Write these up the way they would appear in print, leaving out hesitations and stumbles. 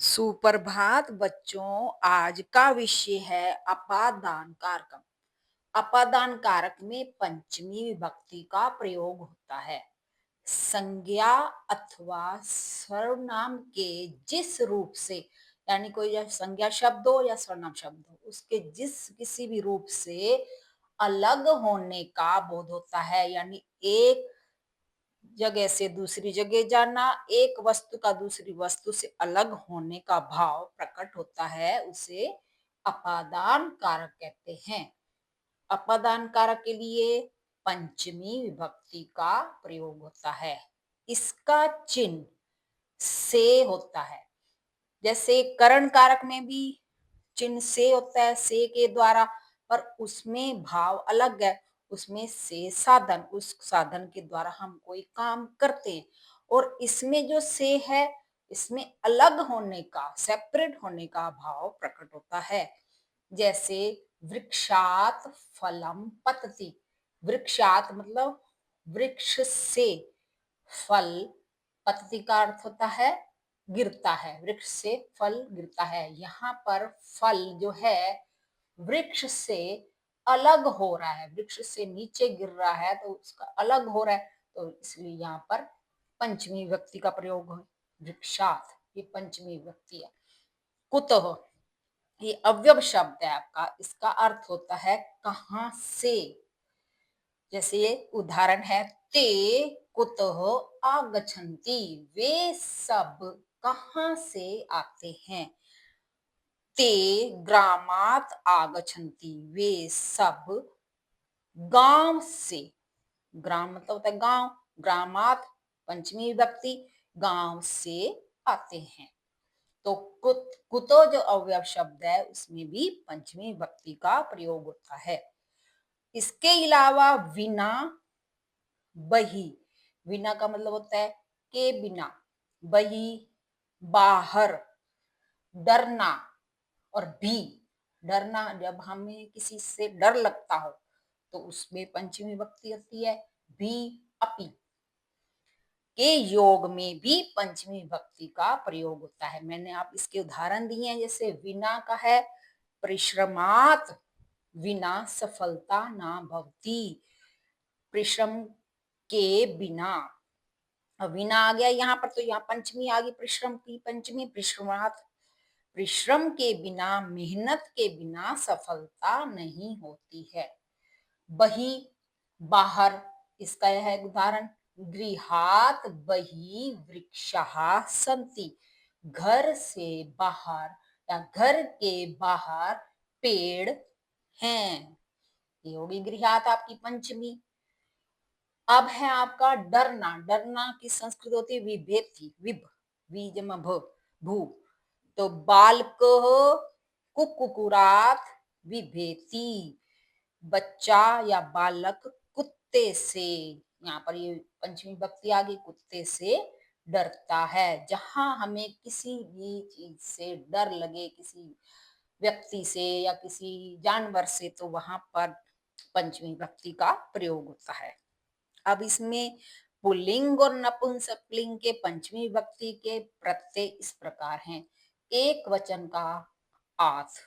सुप्रभात बच्चों। आज का विषय है अपादान कारकम। अपादान कारक में पंचमी विभक्ति का प्रयोग होता है। संज्ञा अथवा सर्वनाम के जिस रूप से, यानी कोई या संज्ञा शब्द हो या सर्वनाम शब्द हो, उसके जिस किसी भी रूप से अलग होने का बोध होता है, यानी एक जगह से दूसरी जगह जाना, एक वस्तु का दूसरी वस्तु से अलग होने का भाव प्रकट होता है, उसे अपादान कारक कहते हैं। अपादान कारक के लिए पंचमी विभक्ति का प्रयोग होता है। इसका चिन्ह से होता है। जैसे करण कारक में भी चिन्ह से होता है, से के द्वारा, पर उसमें भाव अलग है। उसमें से साधन, उस साधन के द्वारा हम कोई काम करते हैं, और इसमें जो से है, इसमें अलग होने का, सेपरेट होने का भाव प्रकट होता है। जैसे वृक्षात फलम पतति। वृक्षात मतलब वृक्ष से, फल, पतति का अर्थ होता है गिरता है, वृक्ष से फल गिरता है। यहाँ पर फल जो है वृक्ष से अलग हो रहा है, वृक्ष से नीचे गिर रहा है तो उसका अलग हो रहा है, तो इसलिए यहाँ पर पंचमी विभक्ति का प्रयोग है। वृक्षात, ये पंचमी विभक्ति है। कुतः, ये अव्यव शब्द है आपका, इसका अर्थ होता है कहां से। जैसे ये उदाहरण है, ते कुतः आगच्छन्ति, वे सब कहां से आते हैं। ते ग्रामात आगच्छन्ति, वे सब गांव से। ग्राम मतलब होता है गांव, ग्रामात पंचमी विभक्ति, गांव से आते हैं। तो कुतो जो अव्यव शब्द है उसमें भी पंचमी विभक्ति का प्रयोग होता है। इसके अलावा विना, बही, विना का मतलब होता है के बिना, बही बाहर, डरना, और भी, डरना जब हमें किसी से डर लगता हो तो उसमें पंचमी विभक्ति होती है। भी, अपि के योग में भी पंचमी विभक्ति का प्रयोग होता है। मैंने आप इसके उदाहरण दिए हैं, जैसे विना का है परिश्रमात विना सफलता ना भवती। परिश्रम के बिना, विना आ गया यहाँ पर, तो यहाँ पंचमी आ गई, परिश्रम की पंचमी, परिश्रमात। परिश्रम के बिना, मेहनत के बिना सफलता नहीं होती है। बही, बाहर, इसका यह है उदाहरण, गृहात बही वृक्षाः सन्ति। घर से बाहर या घर के बाहर पेड़ हैं। ये होगी गृहात आपकी पंचमी। अब है आपका डरना। डरना की संस्कृत होती है विभेति, विभ, वी भ, भू। तो बालकः कुक्कुरात विभेति, बच्चा या बालक कुत्ते से, यहाँ पर ये पंचमी विभक्ति आ गई, कुत्ते से डरता है। जहां हमें किसी भी चीज से डर लगे, किसी व्यक्ति से या किसी जानवर से, तो वहां पर पंचमी विभक्ति का प्रयोग होता है। अब इसमें पुल्लिंग और नपुंसकलिंग के पंचमी विभक्ति के प्रत्यय इस प्रकार हैं। एक वचन का आथ,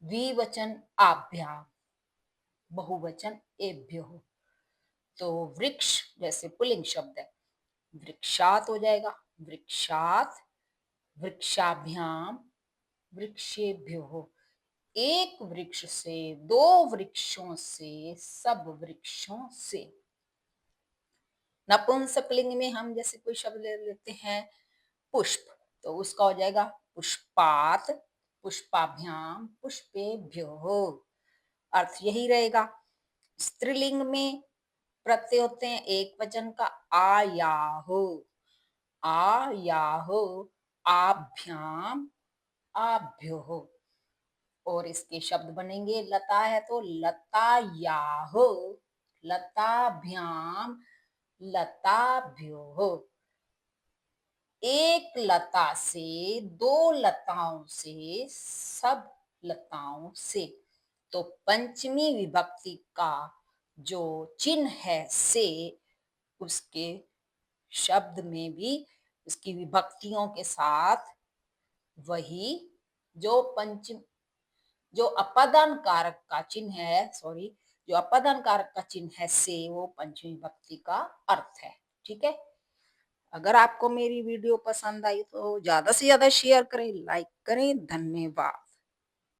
द्विवचन आभ्याम, बहुवचन एभ्यो। तो वृक्ष जैसे पुल्लिंग शब्द है, वृक्षात हो जाएगा, वृक्षात, वृक्षाभ्याम, वृक्षेभ्यो। एक वृक्ष से, दो वृक्षों से, सब वृक्षों से। नपुंसकलिंग में हम जैसे कोई शब्द ले लेते हैं पुष्प, तो उसका हो जाएगा पुष्पात, पुष्पाभ्याम, पुष्पेभ्यो। अर्थ यही रहेगा। स्त्रीलिंग में प्रत्यय होते हैं एक वचन का आयाहो, आयाहो, आभ्याम, आभ्यो। और इसके शब्द बनेंगे, लता है तो लतायाहो, लताभ्याम, लताभ्यो। एक लता से, दो लताओं से, सब लताओं से। तो पंचमी विभक्ति का जो चिन्ह है से, उसके शब्द में भी उसकी विभक्तियों के साथ वही जो पंच जो अपादान कारक का चिन्ह है, सॉरी, जो अपादान कारक का चिन्ह है से, वो पंचमी विभक्ति का अर्थ है। ठीक है। अगर आपको मेरी वीडियो पसंद आई तो ज्यादा से ज्यादा शेयर करें, लाइक करें। धन्यवाद।